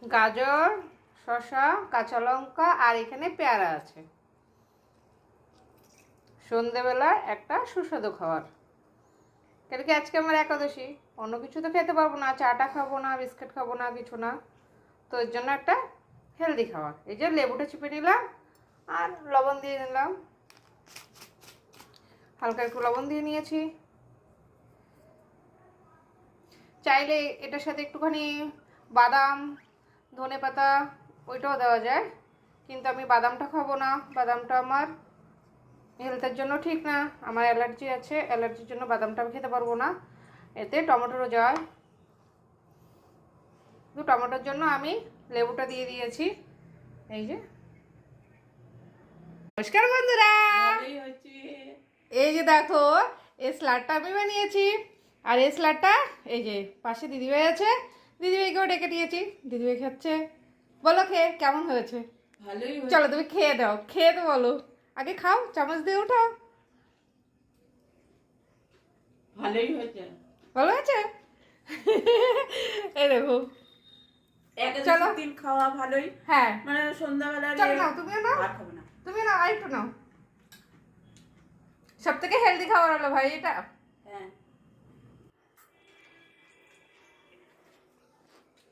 গাজর, শসা, কাঁচা লঙ্কা আর এখানে পেয়ারা আছে। সন্ধেবেলা একটা সুস্বাদু খাবার। কেন কি আজকে আমার একাদশী, অন্য কিছু তো খেতে পারবো না, চাটা খাবো না, বিস্কিট খাবো না, কিছু না। তো এর জন্য একটা হেলদি খাবার। এই যে লেবুটা চিপে নিলাম আর লবণ দিয়ে নিলাম, হালকা একটু লবণ দিয়ে নিয়েছি। চাইলে এটার সাথে একটুখানি বাদাম, ধনেপাতা ওইটাও দেওয়া যায়, কিন্তু আমি বাদামটা খাবো না। বাদামটা আমার হেলথের জন্য ঠিক না, আমার অ্যালার্জি আছে, অ্যালার্জির জন্য বাদামটা আমি খেতে পারবো না। এতে টমেটোরও যায়, তো টমেটোর জন্য আমি লেবুটা দিয়ে দিয়েছি। এই যে নমস্কার বন্ধুরা, এই যে দেখো এই স্যালাডটা আমি বানিয়েছি। আর এই স্যালাডটা এই যে পাশে দিদিভাই আছে, দিদিভাইকেও ডেকে দিয়েছি, দিদিভাই খাচ্ছে। বলো খেয়ে কেমন হয়েছে? ভালোই হয়েছে। চলো তুমি খেয়ে দাও, খেয়ে তো বলো, আগে খাও, চামচ দিয়ে উঠাও। ভালোই হয়েছে। ভালো হয়েছে? এই দেখো, চলো দিন খাওয়া ভালোই। হ্যাঁ মানে সন্ধ্যাবেলা চলো নাও, তুমিও নাও, আর খাবো না। তুমি নাও, আর একটু নাও। সব থেকে হেলদি খাবার হলো ভাই এটা।